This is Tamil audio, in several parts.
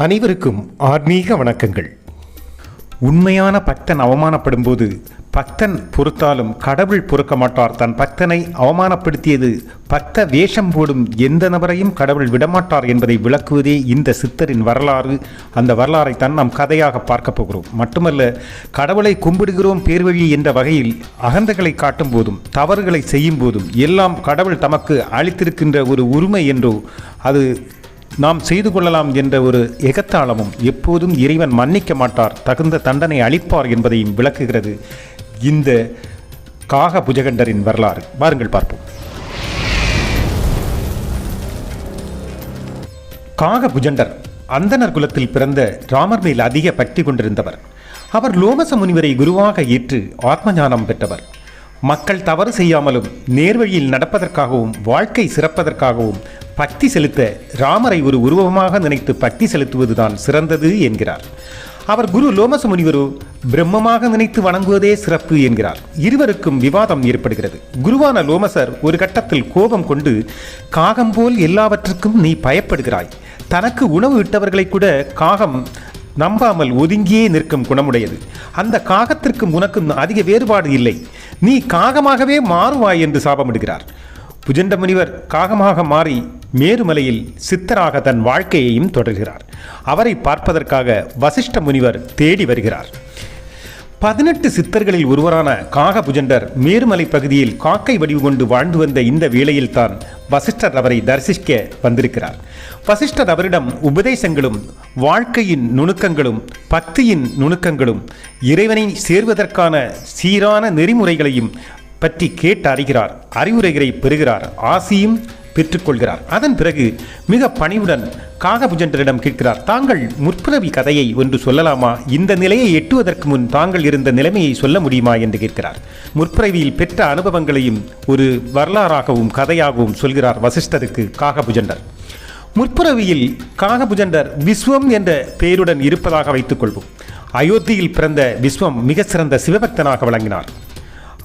அனைவருக்கும் ஆன்மீக வணக்கங்கள். உண்மையான பக்தன் அவமானப்படும் போது பக்தன் பொறுத்தாலும் கடவுள் பொறுக்க மாட்டார். தன் பக்தனை அவமானப்படுத்தியது பக்த வேஷம் போடும் எந்த நபரையும் கடவுள் விடமாட்டார் என்பதை விளக்குவதே இந்த சித்தரின் வரலாறு. அந்த வரலாறைத்தான் நாம் கதையாக பார்க்க போகிறோம். மட்டுமல்ல, கடவுளை கும்பிடுகிறோம் பேர்வழி என்ற வகையில் அகந்தைகளை காட்டும் போதும் தவறுகளை செய்யும் போதும் எல்லாம் கடவுள் தமக்கு அளித்திருக்கின்ற ஒரு உரிமை என்றோ அது நாம் செய்து கொள்ளலாம் என்ற ஒரு எகத்தாளமும் எப்போதும் இறைவன் மன்னிக்க மாட்டார், தகுந்த தண்டனை அளிப்பார் என்பதையும் விளக்குகிறது இந்த காக புஜகண்டரின் வரலாறு. வாருங்கள் பார்ப்போம். காக புஜண்டர் அந்தனர் குலத்தில் பிறந்த ராமர் மேல் அதிக பக்தி கொண்டிருந்தவர். அவர் லோமச முனிவரை குருவாக ஏற்று ஆத்மஞானம் பெற்றவர். மக்கள் தவறு செய்யாமலும் நேர்வழியில் நடப்பதற்காகவும் வாழ்க்கை சிறப்பதற்காகவும் பக்தி செலுத்த ராமரை ஒரு உருவமாக நினைத்து பக்தி செலுத்துவதுதான் சிறந்தது என்கிறார். அவர் குரு லோமச முனிவரோ பிரம்மமாக நினைத்து வணங்குவதே சிறப்பு என்கிறார். இருவருக்கும் விவாதம் ஏற்படுகிறது. குருவான லோமசர் ஒரு கட்டத்தில் கோபம் கொண்டு, காகம் போல் எல்லாவற்றுக்கும் நீ பயப்படுகிறாய். தனக்கு உணவு இட்டவர்களை கூட காகம் நம்பாமல் ஒதுங்கியே நிற்கும் குணமுடையது. அந்த காகத்திற்கும் உனக்கும் அதிக வேறுபாடு இல்லை. நீ காகமாகவே மாறுவாய் என்று சாபமிடுகிறார். புஜண்ட முனிவர் காகமாக மாறி மேருமலையில் சித்தராக தன் வாழ்க்கையையும் தொடர்கிறார். அவரை பார்ப்பதற்காக வசிஷ்ட முனிவர் தேடி வருகிறார். 18 சித்தர்களில் ஒருவரான காக புஜண்டர் மேருமலை பகுதியில் காக்கை வடிவு கொண்டு வாழ்ந்து வந்த இந்த வேளையில்தான் வசிஷ்டர் அவரை தரிசிக்க வந்திருக்கிறார். வசிஷ்டர் அவரிடம் உபதேசங்களும் வாழ்க்கையின் நுணுக்கங்களும் பக்தியின் நுணுக்கங்களும் இறைவனை சேர்வதற்கான சீரான நெறிமுறைகளையும் பற்றி கேட்டு அறிகிறார். அறிவுரைகளை பெறுகிறார். ஆசியும் பெற்றுக்கொள்கிறார். அதன் பிறகு மிக பணிவுடன் காகபுஜண்டரிடம் கேட்கிறார், தாங்கள் முற்பிறவி கதையை ஒன்று சொல்லலாமா? இந்த நிலையை எட்டுவதற்கு முன் தாங்கள் இருந்த நிலைமையை சொல்ல முடியுமா என்று கேட்கிறார். முற்பிறவியில் பெற்ற அனுபவங்களையும் ஒரு வரலாறாகவும் கதையாகவும் சொல்கிறார் வசிஷ்டருக்கு காகபுஜண்டர். முற்பிறவியில் காகபுஜண்டர் விஸ்வம் என்ற பெயருடன் இருப்பதாக வைத்துக் கொள்வோம். அயோத்தியில் பிறந்த விஸ்வம் மிக சிறந்த சிவபக்தனாக விளங்கினார்.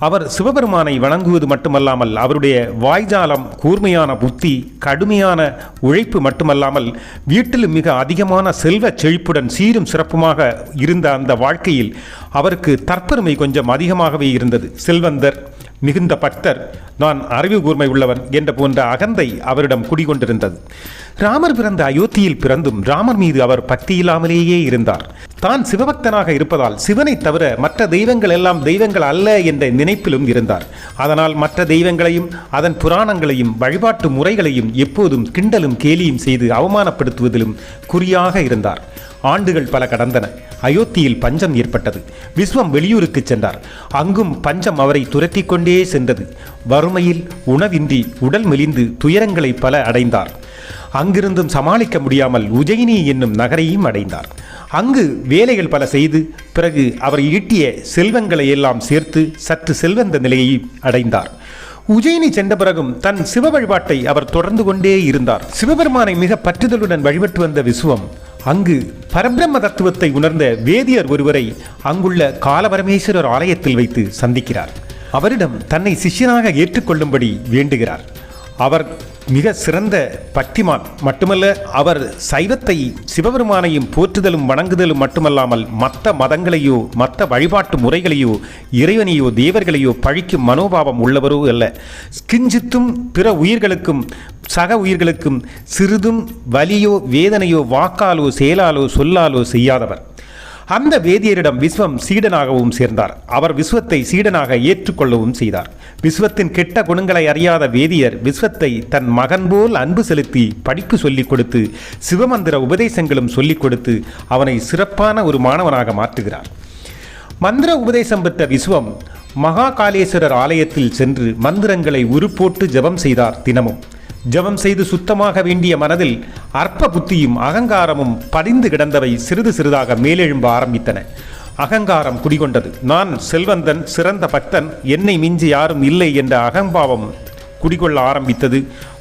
அவர் சிவபெருமானை வணங்குவது மட்டுமல்லாமல் அவருடைய வாய்ஜாலம், கூர்மையான புத்தி, கடுமையான உழைப்பு மட்டுமல்லாமல் வீட்டிலும் மிக அதிகமான செல்வ செழிப்புடன் சீரும் சிறப்புமாக இருந்த அந்த வாழ்க்கையில் அவருக்கு தற்பெருமை கொஞ்சம் அதிகமாகவே இருந்தது. செல்வந்தர், மிகுந்த பக்தர், நான் அறிவு கூர்மை உள்ளவன் என்ற போன்ற அகந்தை அவரிடம் குடிகொண்டிருந்தது. ராமர் பிறந்த அயோத்தியில் பிறந்தும் ராமர் மீது அவர் பக்தி இல்லாமலேயே இருந்தார். தான் சிவபக்தனாக இருப்பதால் சிவனை தவிர மற்ற தெய்வங்கள் எல்லாம் தெய்வங்கள் அல்ல என்ற நினைப்பிலும் இருந்தார். அதனால் மற்ற தெய்வங்களையும் அதன் புராணங்களையும் வழிபாட்டு முறைகளையும் எப்போதும் கிண்டலும் கேலியும் செய்து அவமானப்படுத்துவதிலும் குறியாக இருந்தார். ஆண்டுகள் பல கடந்தன. அயோத்தியில் பஞ்சம் ஏற்பட்டது. விஸ்வம் வெளியூருக்கு சென்றார். அங்கும் பஞ்சம் அவரை துரத்தி கொண்டே சென்றது. வறுமையில் உணவின்றி உடல் மெலிந்து துயரங்களை பல அடைந்தார். அங்கிருந்தும் சமாளிக்க முடியாமல் உஜயினி என்னும் நகரையும் அடைந்தார். அங்கு வேலைகள் பல செய்து பிறகு அவர் ஈட்டிய செல்வங்களை எல்லாம் சேர்த்து சற்று செல்வந்த நிலையை அடைந்தார். உஜயினி சென்ற பிறகும் தன் சிவ வழிபாட்டை அவர் தொடர்ந்து கொண்டே இருந்தார். சிவபெருமானை மிக பற்றுதலுடன் வழிபட்டு வந்த விஸ்வம் அங்கு பரபிரம்ம தத்துவத்தை உணர்ந்த வேதியர் ஒருவரை அங்குள்ள காலபரமேஸ்வரர் ஆலயத்தில் வைத்து சந்திக்கிறார். அவரிடம் தன்னை சிஷ்யனாக ஏற்றுக்கொள்ளும்படி வேண்டுகிறார். அவர் மிக சிறந்த பக்திமான் மட்டுமல்ல, அவர் சைவத்தை சிவபெருமானையும் போற்றுதலும் வணங்குதலும் மட்டுமல்லாமல் மற்ற மதங்களையோ மற்ற வழிபாட்டு முறைகளையோ இறைவனையோ தேவர்களையோ பழிக்கும் மனோபாவம் உள்ளவரோ அல்ல. கிஞ்சித்தும் பிற உயிர்களுக்கும் சக உயிர்களுக்கும் சிறிதும் வலியோ வேதனையோ வாக்காலோ செயலாலோ சொல்லாலோ செய்யாதவர். அந்த வேதியரிடம் விஸ்வம் சீடனாகவும் சேர்ந்தார். அவர் விஸ்வத்தை சீடனாக ஏற்றுக்கொள்ளவும் செய்தார். விஸ்வத்தின் கெட்ட குணங்களை அறியாத வேதியர் விஸ்வத்தை தன் மகன் போல் அன்பு செலுத்தி படிப்பு சொல்லிக் கொடுத்து சிவமந்திர உபதேசங்களும் சொல்லிக் கொடுத்து அவனை சிறப்பான ஒரு மாணவனாக மாற்றுகிறார். மந்திர உபதேசம் பெற்ற விஸ்வம் மகாகாலேஸ்வரர் ஆலயத்தில் சென்று மந்திரங்களை உருப்போட்டு ஜபம் செய்தார். தினமும் ஜபம் செய்து சுத்தமாக வேண்டிய மனதில் அற்ப புத்தியும் அகங்காரமும் படிந்து கிடந்தவை சிறிது சிறிதாக மேலெழும்ப ஆரம்பித்தன. அகங்காரம் குடிகொண்டது. நான் செல்வந்தன், சிறந்த பக்தன், என்னை மிஞ்சி யாரும் இல்லை என்ற அகம்பாவம் குடிகொள்ள ஆரம்பித்தது.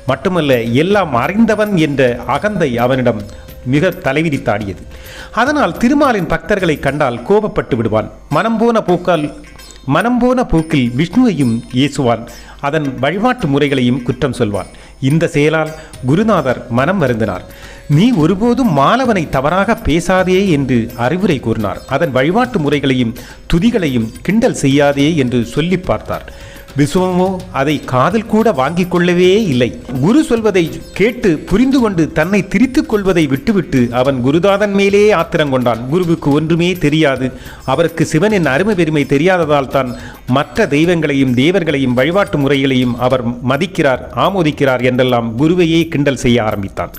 மட்டுமல்ல, எல்லாம் அறிந்தவன் என்ற அகந்தை அவனிடம் மிக தலைவிரித்தாடியது. அதனால் திருமாலின் பக்தர்களை கண்டால் கோபப்பட்டு விடுவான். மனம் போன போக்கில் விஷ்ணுவையும் ஏசுவான். அதன் வழிபாட்டு முறைகளையும் குற்றம் சொல்வான். இந்த செயலால் குருநாதர் மனம் வருந்தினார். நீ ஒருபோதும் மாலவனை தவறாக பேசாதே என்று அறிவுரை கூறினார். அதன் வழிபாட்டு முறைகளையும் துதிகளையும் கிண்டல் செய்யாதே என்று சொல்லி பார்த்தார். விசுவமோ அதை காதில் கூட வாங்கிக் கொள்ளவே இல்லை. குரு சொல்வதை கேட்டு புரிந்து கொண்டு தன்னை திரித்துக் கொள்வதை விட்டுவிட்டு அவன் குருதாதன் மேலே ஆத்திரங்கொண்டான். குருவுக்கு ஒன்றுமே தெரியாது. அவருக்கு சிவனின் அருமை பெருமை தெரியாததால் தான் மற்ற தெய்வங்களையும் தேவர்களையும் வழிபாட்டு முறைகளையும் அவர் மதிக்கிறார், ஆமோதிக்கிறார் என்றெல்லாம் குருவையே கிண்டல் செய்ய ஆரம்பித்தான்.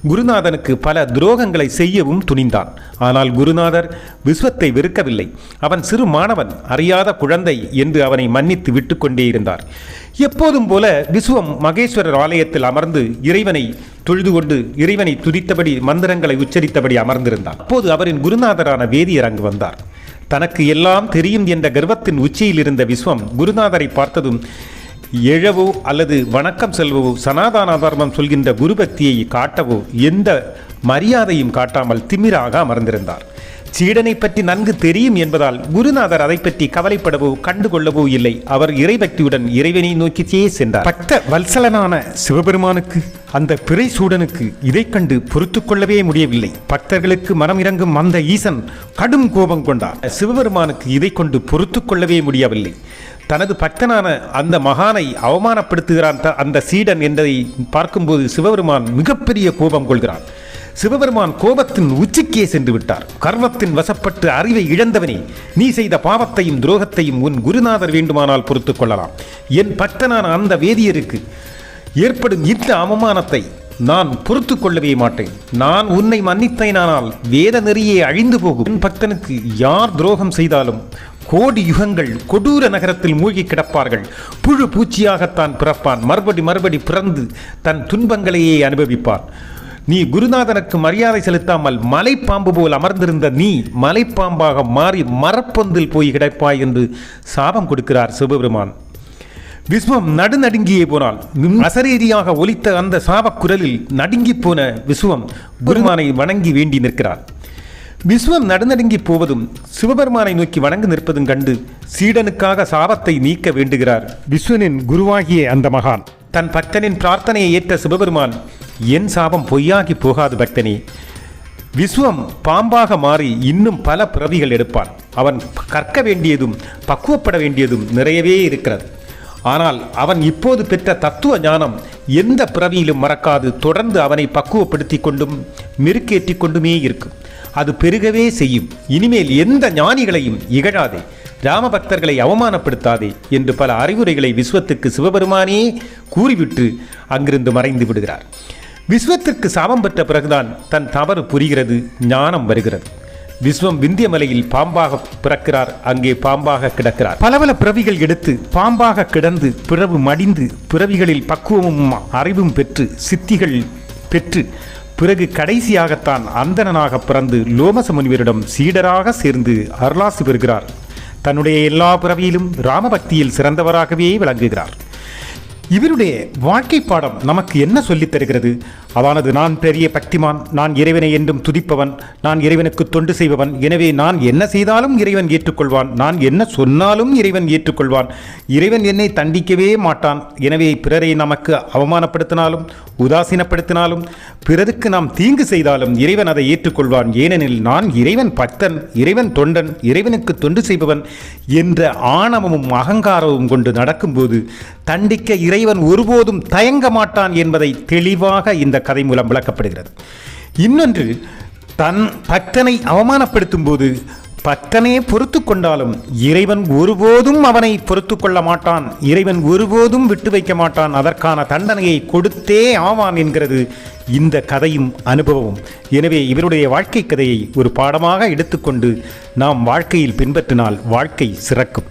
குருநாதனுக்கு பல துரோகங்களை செய்யவும் துணிந்தான். ஆனால் குருநாதர் விஸ்வத்தை வெறுக்கவில்லை. அவன் சிறு மாணவன், அறியாத குழந்தை என்று அவனை மன்னித்து விட்டு கொண்டே இருந்தார். எப்போதும் போல விஸ்வம் மகேஸ்வரர் ஆலயத்தில் அமர்ந்து இறைவனை தொழுது கொண்டு இறைவனை துதித்தபடி மந்திரங்களை உச்சரித்தபடி அமர்ந்திருந்தான். அப்போது அவரின் குருநாதரான வேதியர் அங்கு வந்தார். தனக்கு எல்லாம் தெரியும் என்ற கர்வத்தின் உச்சியில் இருந்த விஸ்வம் குருநாதரை பார்த்ததும் எழவோ அல்லது வணக்கம் செல்வோ சனாதன தர்மம் சொல்கின்ற குரு பக்தியை காட்டவோ எந்த மரியாதையும் காட்டாமல் திமிராக அமர்ந்திருந்தார். சீடனை பற்றி நன்கு தெரியும் என்பதால் குருநாதர் அதை பற்றி கவலைப்படவோ கண்டுகொள்ளவோ இல்லை. அவர் இறைபக்தியுடன் இறைவனை நோக்கியே சென்றார். பக்த வல்சலனான சிவபெருமானுக்கு அந்த பிறை சூடனுக்கு இதை கண்டு பொறுத்து கொள்ளவே முடியவில்லை. பக்தர்களுக்கு மனம் இறங்கும் அந்த ஈசன் கடும் கோபம் கொண்டார். சிவபெருமானுக்கு இதை கொண்டு பொறுத்து கொள்ளவே முடியவில்லை. தனது பக்தனான அந்த மகானை அவமானப்படுத்துகிறான் அந்த சீடன் என்பதை பார்க்கும்போது சிவபெருமான் மிகப்பெரிய கோபம் கொள்கிறான். சிவபெருமான் கோபத்தின் உச்சிக்கே சென்று விட்டார். கர்வத்தின் வசப்பட்டு அறிவை இழந்தவனே, நீ செய்த பாவத்தையும் துரோகத்தையும் உன் குருநாதர் வேண்டுமானால் பொறுத்து கொள்ளலாம். என் பக்தனான அந்த வேதியருக்கு ஏற்படும் இந்த அவமானத்தை நான் பொறுத்து கொள்ளவே மாட்டேன். நான் உன்னை மன்னித்தேனானால் வேத நெறியே அழிந்து போகும். என் பக்தனுக்கு யார் துரோகம் செய்தாலும் கோடி யுகங்கள் கொடூர நகரத்தில் மூழ்கி கிடப்பார்கள். புழு பூச்சியாகத்தான் பிறப்பான். மறுபடி பிறந்து தன் துன்பங்களையே அனுபவிப்பான். நீ குருநாதனுக்கு மரியாதை செலுத்தாமல் மலைப்பாம்பு போல் அமர்ந்திருந்த நீ மலைப்பாம்பாக மாறி மரப்பொந்தில் போய் கிடப்பாய் என்று சாபம் கொடுக்கிறார் சிவபெருமான். விஸ்வம் நடுநடுங்கியே போனால் அசரீதியாக ஒலித்த அந்த சாபக்குரலில் நடுங்கி போன விஸ்வம் குருமானை வணங்கி வேண்டி நிற்கிறார். விஸ்வம் நடுநடுங்கி போவதும் சிவபெருமானை நோக்கி வணங்கி நிற்பதும் கண்டு சீடனுக்காக சாபத்தை நீக்க வேண்டுகிறார் விஸ்வனின் குருவாகிய அந்த மகான். தன் பக்தனின் பிரார்த்தனையை ஏற்ற சிவபெருமான், என் சாபம் பொய்யாகி போகாது பக்தனே. விஸ்வம் பாம்பாக மாறி இன்னும் பல பிறவிகள் எடுப்பான். அவன் கற்க வேண்டியதும் பக்குவப்பட வேண்டியதும் நிறையவே இருக்கிறது. ஆனால் அவன் இப்போது பெற்ற தத்துவ ஞானம் எந்த பிறவியிலும் மறக்காது தொடர்ந்து அவனை பக்குவப்படுத்தி கொண்டும் மெருக்கேற்றி கொண்டுமே இருக்கும். அது பெருகவே செய்யும். இனிமேல் எந்த ஞானிகளையும் இகழாதே, ராமபக்தர்களை அவமானப்படுத்தாதே என்று பல அறிவுரைகளை விஸ்வத்துக்கு சிவபெருமானே கூறிவிட்டு அங்கிருந்து மறைந்து விடுகிறார். விஸ்வத்திற்கு சாபம் பெற்ற பிறகுதான் தன் தவறு புரிகிறது, ஞானம் வருகிறது. விஸ்வம் விந்தியமலையில் பாம்பாக பிறக்கிறார். அங்கே பாம்பாக கிடக்கிறார். பல பிறவிகள் எடுத்து பாம்பாக கிடந்து பிறவு மடிந்து பிறவிகளில் பக்குவமும் அறிவும் பெற்று சித்திகள் பெற்று பிறகு கடைசியாகத்தான் அந்தணனாக பிறந்து லோமச முனிவரிடம் சீடராக சேர்ந்து அருளாசி பெறுகிறார். தன்னுடைய எல்லா பிறவியிலும் ராமபக்தியில் சிறந்தவராகவே விளங்குகிறார். இவருடைய வாழ்க்கை பாடம் நமக்கு என்ன சொல்லித் தருகிறது? அதானது, நான் பெரிய பக்திமான், நான் இறைவனை என்றும் துதிப்பவன், நான் இறைவனுக்கு தொண்டு செய்பவன், எனவே நான் என்ன செய்தாலும் இறைவன் ஏற்றுக்கொள்வான், நான் என்ன சொன்னாலும் இறைவன் ஏற்றுக்கொள்வான், இறைவன் என்னை தண்டிக்கவே மாட்டான். எனவே பிறரை நமக்கு அவமானப்படுத்தினாலும் உதாசீனப்படுத்தினாலும் பிறருக்கு நாம் தீங்கு செய்தாலும் இறைவன் அதை ஏற்றுக்கொள்வான். ஏனெனில் நான் இறைவன் பக்தன், இறைவன் தொண்டன், இறைவனுக்கு தொண்டு செய்பவன் என்ற ஆணவமும் அகங்காரமும் கொண்டு நடக்கும்போது தண்டிக்க இறைவன் ஒருபோதும் தயங்க மாட்டான் என்பதை தெளிவாக இந்த கதை மூலம் விளக்கப்படுகிறது. இன்னொன்று, தன் பக்தனை அவமானப்படுத்தும் போது பக்தனே பொறுத்து கொண்டாலும் இறைவன் ஒருபோதும் அவனை பொறுத்து கொள்ள மாட்டான், இறைவன் ஒருபோதும் விட்டு வைக்க மாட்டான், அதற்கான தண்டனையை கொடுத்தே ஆவான் என்கிறது இந்த கதையும் அனுபவமும். எனவே இவருடைய வாழ்க்கை கதையை ஒரு பாடமாக எடுத்துக்கொண்டு நாம் வாழ்க்கையில் பின்பற்றினால் வாழ்க்கை சிறக்கும்.